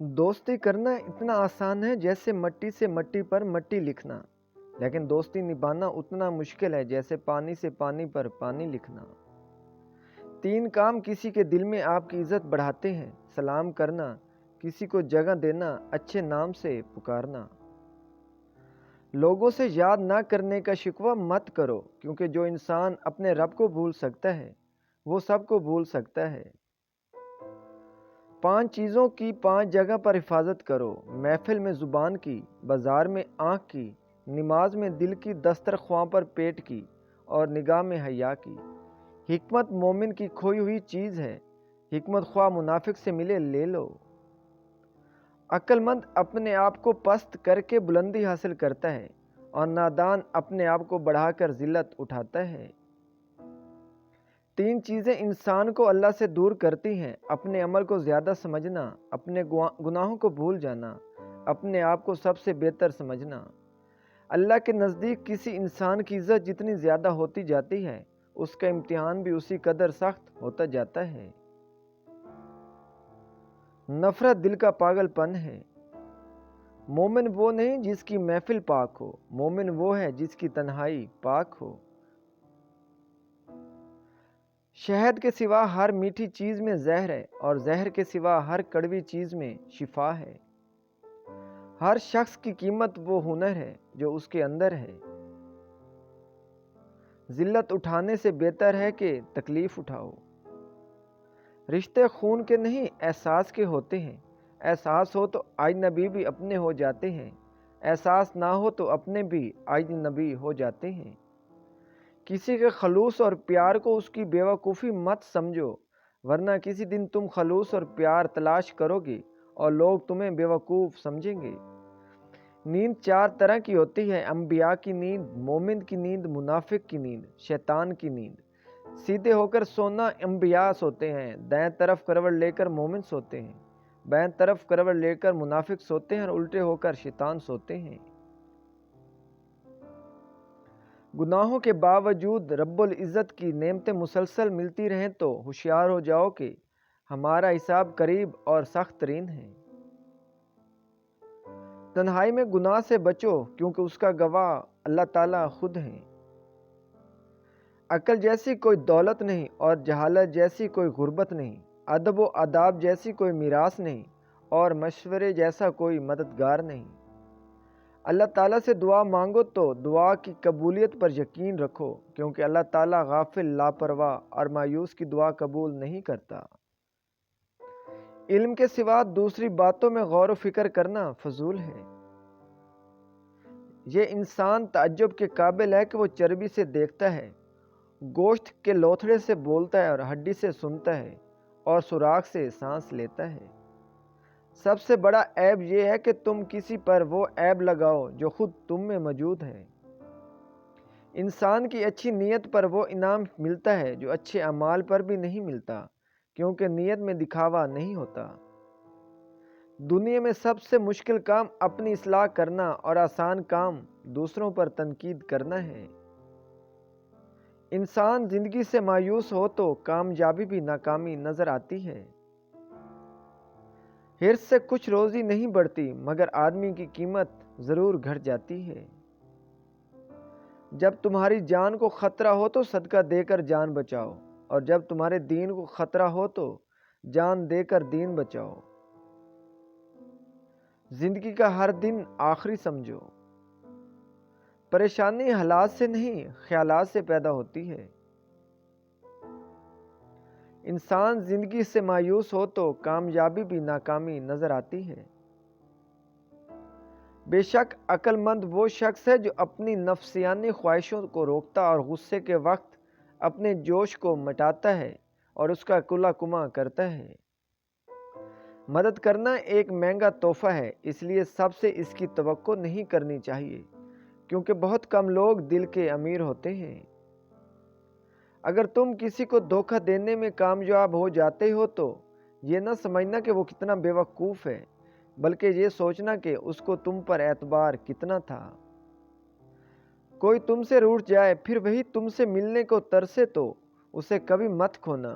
दोस्ती करना इतना आसान है जैसे मट्टी से मट्टी पर मट्टी लिखना, लेकिन दोस्ती निभाना उतना मुश्किल है जैसे पानी से पानी पर पानी लिखना। तीन काम किसी के दिल में आपकी इज्जत बढ़ाते हैं: सलाम करना, किसी को जगह देना, अच्छे नाम से पुकारना। लोगों से याद ना करने का शिकवा मत करो, क्योंकि जो इंसान अपने रब को भूल सकता है वो सबको भूल सकता है। पांच चीज़ों की पांच जगह पर हिफाजत करो: महफिल में ज़ुबान की, बाजार में आँख की, नमाज में दिल की, दस्तरख्वां पर पेट की और निगाह में हया की। हिकमत मोमिन की खोई हुई चीज़ है, हिकमत ख्वाह मुनाफिक से मिले ले लो। अक्लमंद अपने आप को पस्त करके बुलंदी हासिल करता है और नादान अपने आप को बढ़ाकर जिल्लत उठाता है। तीन चीज़ें इंसान को अल्लाह से दूर करती हैं: अपने अमल को ज़्यादा समझना, अपने गुनाहों को भूल जाना, अपने आप को सबसे बेहतर समझना। अल्लाह के नज़दीक किसी इंसान की इज़्ज़त जितनी ज़्यादा होती जाती है, उसका इम्तिहान भी उसी कदर सख्त होता जाता है। नफ़रत दिल का पागलपन है। मोमिन वो नहीं जिसकी महफिल पाक हो, मोमिन वो है जिसकी तन्हाई पाक हो। शहद के सिवा हर मीठी चीज़ में जहर है और जहर के सिवा हर कड़वी चीज़ में शिफा है। हर शख्स की कीमत वो हुनर है जो उसके अंदर है। जिल्लत उठाने से बेहतर है कि तकलीफ उठाओ। रिश्ते खून के नहीं एहसास के होते हैं। एहसास हो तो अजनबी भी अपने हो जाते हैं, एहसास ना हो तो अपने भी अजनबी हो जाते हैं। किसी के खलूस और प्यार को उसकी बेवकूफ़ी मत समझो, वरना किसी दिन तुम खलूस और प्यार तलाश करोगे और लोग तुम्हें बेवकूफ़ समझेंगे। नींद चार तरह की होती है: अंबिया की नींद, मोमिन की नींद, मुनाफिक की नींद, शैतान की नींद। सीधे होकर सोना अंबिया सोते हैं, दाएं तरफ करवट लेकर मोमिन सोते हैं, बाएं तरफ करवट लेकर मुनाफिक सोते हैं और उल्टे होकर शैतान सोते हैं। गुनाहों के बावजूद रब्बुल इज़्ज़त की नेमतें मुसलसल मिलती रहें तो होशियार हो जाओ कि हमारा हिसाब करीब और सख्त तरीन है। तन्हाई में गुनाह से बचो, क्योंकि उसका गवाह अल्लाह ताला खुद है। अक्ल जैसी कोई दौलत नहीं और जहालत जैसी कोई गुर्बत नहीं, अदब व आदाब जैसी कोई मीरास नहीं और मशवरे जैसा कोई मददगार नहीं। अल्लाह ताला से दुआ मांगो तो दुआ की कबूलियत पर यकीन रखो, क्योंकि अल्लाह ताला गाफिल, लापरवाह और मायूस की दुआ कबूल नहीं करता। इल्म के सिवा दूसरी बातों में गौर व फिक्र करना फजूल है। ये इंसान ताज्जुब के काबिल है कि वो चर्बी से देखता है, गोश्त के लोथड़े से बोलता है और हड्डी से सुनता है और सुराख से सांस लेता है। सबसे बड़ा ऐब यह है कि तुम किसी पर वो ऐब लगाओ जो खुद तुम में मौजूद है। इंसान की अच्छी नीयत पर वो इनाम मिलता है जो अच्छे अमाल पर भी नहीं मिलता, क्योंकि नीयत में दिखावा नहीं होता। दुनिया में सबसे मुश्किल काम अपनी इस्लाह करना और आसान काम दूसरों पर तनकीद करना है। इंसान जिंदगी से मायूस हो तो कामयाबी भी नाकामी नजर आती है। हिर्स से कुछ रोजी नहीं बढ़ती, मगर आदमी की कीमत जरूर घट जाती है। जब तुम्हारी जान को खतरा हो तो सदका देकर जान बचाओ, और जब तुम्हारे दीन को खतरा हो तो जान देकर दीन बचाओ। जिंदगी का हर दिन आखिरी समझो। परेशानी हालात से नहीं, ख्यालात से पैदा होती है। इंसान जिंदगी से मायूस हो तो कामयाबी भी नाकामी नजर आती है। बेशक अक्लमंद वो शख्स है जो अपनी नफसियानी ख्वाहिशों को रोकता और गुस्से के वक्त अपने जोश को मिटाता है और उसका कुला कुमा करता है। मदद करना एक महंगा तोहफा है, इसलिए सबसे इसकी तवक्को नहीं करनी चाहिए, क्योंकि बहुत कम लोग दिल के अमीर होते हैं। अगर तुम किसी को धोखा देने में कामयाब हो जाते हो तो ये ना समझना कि वो कितना बेवकूफ़ है, बल्कि ये सोचना कि उसको तुम पर एतबार कितना था। कोई तुमसे रूठ जाए फिर वही तुमसे मिलने को तरसे तो उसे कभी मत खोना,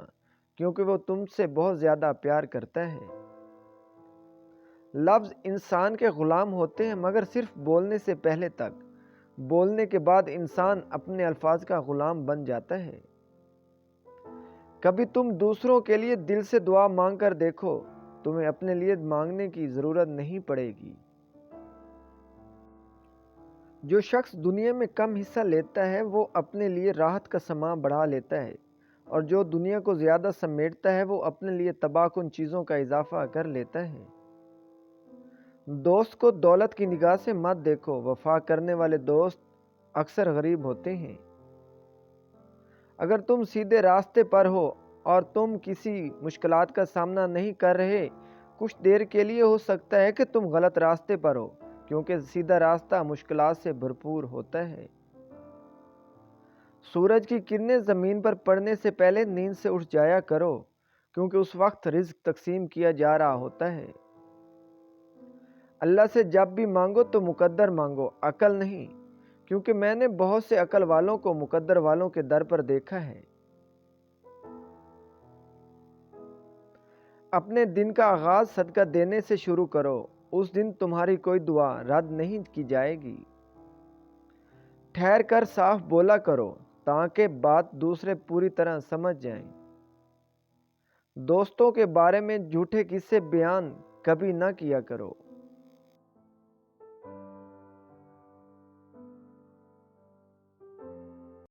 क्योंकि वो तुमसे बहुत ज़्यादा प्यार करता है। لفظ انسان کے غلام ہوتے ہیں مگر صرف بولنے سے پہلے تک، بولنے کے بعد انسان اپنے الفاظ کا غلام بن جاتا ہے۔ کبھی تم دوسروں کے لیے دل سے دعا مانگ کر دیکھو، تمہیں اپنے لیے مانگنے کی ضرورت نہیں پڑے گی۔ جو شخص دنیا میں کم حصہ لیتا ہے وہ اپنے لیے راحت کا سماں بڑھا لیتا ہے، اور جو دنیا کو زیادہ سمیٹتا ہے وہ اپنے لیے تباہ کن چیزوں کا اضافہ کر لیتا ہے۔ دوست کو دولت کی نگاہ سے مت دیکھو، وفا کرنے والے دوست اکثر غریب ہوتے ہیں۔ اگر تم سیدھے راستے پر ہو اور تم کسی مشکلات کا سامنا نہیں کر رہے، کچھ دیر کے لیے ہو سکتا ہے کہ تم غلط راستے پر ہو، کیونکہ سیدھا راستہ مشکلات سے بھرپور ہوتا ہے۔ سورج کی کرنیں زمین پر پڑنے سے پہلے نیند سے اٹھ جایا کرو، کیونکہ اس وقت رزق تقسیم کیا جا رہا ہوتا ہے۔ اللہ سے جب بھی مانگو تو مقدر مانگو، عقل نہیں، کیونکہ میں نے بہت سے عقل والوں کو مقدر والوں کے در پر دیکھا ہے۔ اپنے دن کا آغاز صدقہ دینے سے شروع کرو، اس دن تمہاری کوئی دعا رد نہیں کی جائے گی۔ ٹھہر کر صاف بولا کرو تاکہ بات دوسرے پوری طرح سمجھ جائیں۔ دوستوں کے بارے میں جھوٹے قصے بیان کبھی نہ کیا کرو۔